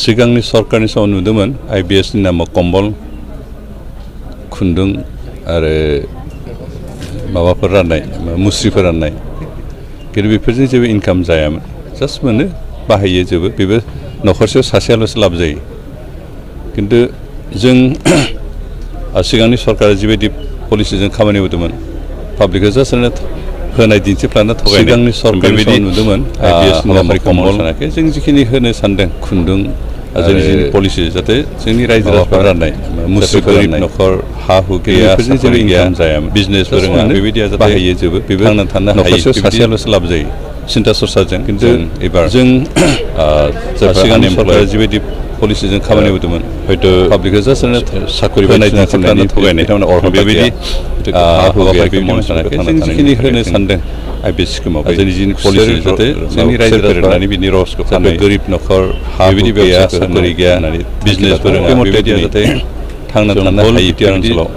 सिगांनि सरकारनि समाव नुदोंमोन आइबिएसनि नामाव कम्बल खुन्दुं आरो माबाफोर राननाय मुस्रिफोर राननाय खिन्थु बेफोरजों जेबो इनकाम जायामोन जास्ट मोनो बाहायो जोबो बेबो न'खरसेयाव सासेयाल'सो लाब जायो खिन्थु जों सिगांनि सरकारा जिबायदि पलिसिजों खामानि मावदोंमोन पाब्लिकखौ जास्ट होनाय दिन्थिफ्लाना थगायनाय सिगांनि सरकारनि समाव नुदोंमोन आइबिएसनि नामाव कम्बल सानाखै जों जिखिनि होनो सानदों खुन्दुं जोंनि पलिसि जाहाथे जोंनि रायजो राजाफ्रा राननाय मुस्रिफोर राननाय न'खर हा हु गैया बेफोरजों जेबो इनकाम जायामोन बिजनेसफोर रोङा बेबायदिया जाहाथे बाहायो जोबो बेबो थांना थानो हायो न'खरसेयाव सासेयाल'सो लाब जायो सिन्था सरसाजों खिन्थु एबार जों सिगांनि सरकारा जिबायदि पलिसिजों खामानि मावदोंमोन हयथ' पाब्लिकखौ जास्ट साख्रि होनाय दिन्थिफ्लाना थगायनाय बेबायदि हा हु गैया बेबायदि सानाखै जों जिखिनि होनो सानदों आइबिएस स्किमाव जोंनि पलिसि जाहाथे जोंनि रायजो राजाफोरनि बिनि रसखौ फाननाय गोरिब न'खर हा बेबायदि गैया साख्रि गैया होननानै बिजनेसफोर बेबायदिया जाहाथे थांना थानो हायो ओनसोलाव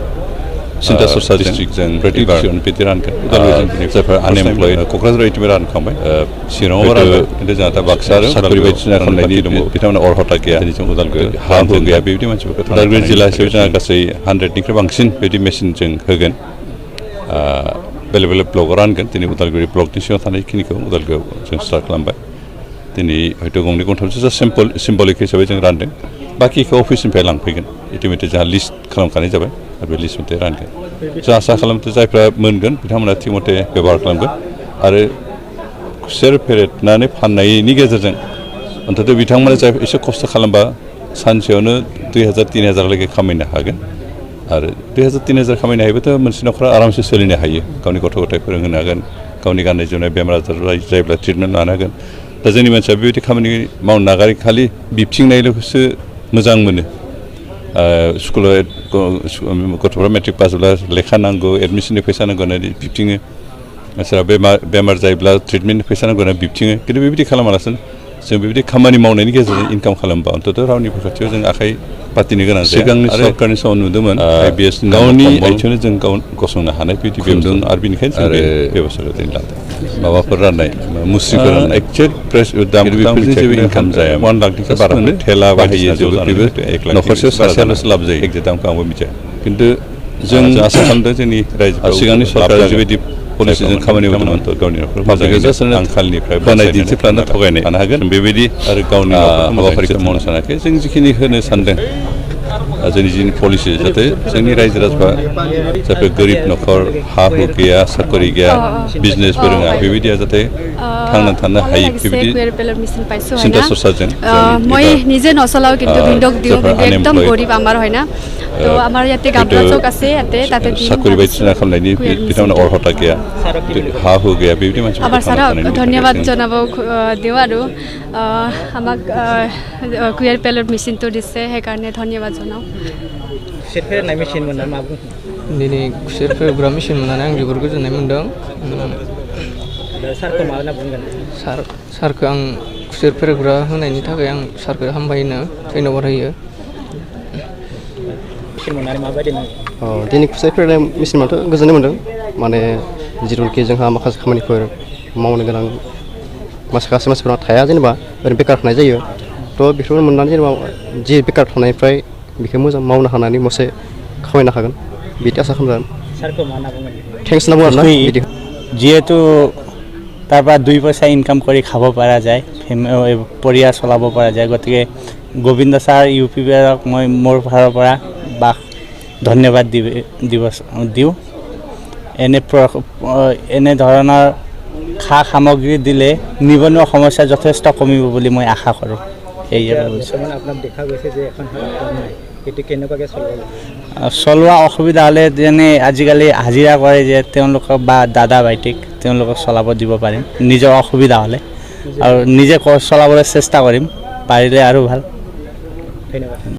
सिन्था सरसा डिस्ट्रिक्टजों प्रेटिभिसन बिदि रानगोन जायफोर आनएमप्लयड क'क्राझार इटिबो रानखांबाय चिराङाव रानबाय खिन्थु जोंहा दा बाक्सा आरो साख्रि बायदिसिना खालामनायनि दङ बिथांमोना अरहथा गैया जों उदालगुरि हा हु गैया बेबायदि मानसिफोरखौ उदालगुरि जिल्ला हिसाबै जोंहा गासै 100निख्रुइ बांसिन बेबायदि मेसिनजों होगोन बेलेग बेलेग ब्लकआव रानगोन दिनै उदालगुरि ब्लकनि सिङाव थानायखिनिखौ उदालगुरियाव जों स्टार्ट खालामबाय दिनै हयथ' गंनै गंथामसो जास्ट सिम्बलिक हिसाबै जों रानदों बाखिखौ अफिसनिफ्राय लांफैगोन इटिमेटि जोंहा लिस्ट खालामखानाय जाबाय आरो बे लिस्ट मथे रानगोन जों आसा खालामदों जायफ्रा मोनगोन बिथांमोना थिग मथे बेब'हार खालामगोन आरो खुसेर फेरेदनानै फाननायनि गेजेरजों अन्तत' बिथांमोना जाय एसे खस्थ' खालामबा सानसेयावनो 2000-3000 लागै खामायनो हागोन आरो 2000-3000 खामायनो हायोबाथ' मोनसे न'खरा आरामसे सोलिनो हायो गावनि गथ' गथाय फोरोंहोनो हागोन गावनि गाननाय जोमनाय बेमार आजार जायोब्ला ट्रिटमेन्ट लानो हागोन दा जोंनि मानसिया बेबायदि खामानि मावनो नागारै खालि बिबथिंनायल'सो मोजां मोनो स्कुलाव गथ'फ्रा मेट्रिक पास जाब्ला लेखा नांगौ एडमिसननि फैसा नांगौ होननानै बिबथिङो सोरबा बेमार जायोब्ला ट्रिटमेन्टनि फैसा नांगौ होननानै बिबथिङो खिन्थु बेबायदि खालामालासिनो जों बेबायदि खामानि मावनायनि गेजेरजों इनकाम खालामबा अन्तत' रावनिबो खाथियाव जों आखाइ पातिनो गोनां जाया सिगांनि सरकारनि समाव नुदोंमोन आइबिएस गावनि आथिङावनो जों गाव गसंनो हानाय बिदि बेब'स्था आरो बेनिखायनो जों बे बेब'स्थाखौ दिनै लादों माबाफोर राननाय मुस्रिफोर राननाय एक्जेक्ट प्राइस दाम बेफोरजों जेबो इनकाम जाया 1 लाखनिफ्राय बारा मोनो थेला बाहायो जोबो बेबो न'खरसेयाव सासेयाल'सो लाब जायो एक्जेक्ट दामखौ आंबो मिथिया खिन्थु जों आसा खालामदों जोंनि रायजो सिगांनि सरकारा जिबायदि पलिसिजों खामानि मावदोंमोन गावनि न'खर मोजाङै आंखालनिफ्राय होनाय दिन्थिफ्लाना थगायनाय थानो हागोन बेबायदि आरो गावनि हाबाफारिखौ मावनो सानाखै जों जिखिनि होनो सानदों जोंनि जिनि पलिसि जाहाथे जोंनि रायजो राजाफ्रा जायफोर गोरिब न'खर हा हु गैया साख्रि गैया बिजनेसफोर रोङा बेबायदिया जाहाथे थांना थानो हायो बेबायदि চিন্তা চৰ্চাজেন মই নিজে নচলাও কিন্তু ভিন্দক দিও একদম গরিব আমার হয় না তো আমার ইয়াতে গাবলা চক আছে ইয়াতে তাতে চাকৰি বাইছিনা খামনাयनि बिथांमोना অৰ্হতা गैया हा हु गैया बेबायदि मानसिफोर আবার সারা ধন্যবাদ জানাব দিও আৰু আমাক কুয়ার পেলট মেশিনটো দিছে সেইকাৰণে ধন্যবাদ জানাও खुसेर फेरेदनाय मेसिन मोननानै मा बुंनो दिनै खुसेर फेरेदग्रा मेसिन मोननानै आं जोबोर गोजोननाय मोन्दों सारखौ मा होनना बुंगोन सारखौ आं खुसेर फेरेदग्रा होनायनि थाखाय आं सारखौ हामबाय होनो धन्यबाद होयो मेसिन मोननानै माबायदि मोनो दिनै खुसेर फेरेदनाय मेसिनआथ' गोजोननाय मोन्दों माने जिथुनाखि जोंहा माखासे खामानिफोर मावनो गोनां माखासे मानसिफोरा थाया जेनेबा ओरैनो बेकार थानाय जायो थ' बेफोरखौ मोननानै जेनेबा जि बेकार थानायनिफ्राय बेखौ मोजां मावनो हानानै मोनसे खामायनो हागोन बिदि आसा खालामदों सारखौ मा होनना बुंगोन थेंक्स होनना बुङो आरोना बिदि যিহেতু তাৰ পৰা 2 পইচা ইনকাম কৰি খাব পৰা যায় পৰিয়াল চলাব পৰা যায় গতিকে গোবিন্দ ছাৰ ইউপি বিভাগক মই মোৰ ফালৰ পৰা ধন্যবাদ দিওঁ এনে ধৰণৰ খা সামগ্ৰী দিলে নিবনুৱা সমস্যা যথেষ্ট কমিব বুলি মই আশা কৰোঁ আপোনাক দেখা গৈছে যে এখন এইটো কেনেকুৱাকৈ চলোৱা অসুবিধা হ'লে যেনে আজিকালি হাজিৰা কৰে যে তেওঁলোকক বা দাদা ভাইটিক তেওঁলোকক চলাব দিব পাৰিম নিজৰ অসুবিধা হ'লে আৰু নিজে চলাবলৈ চেষ্টা কৰিম পাৰিলে আৰু ভাল ধন্যবাদ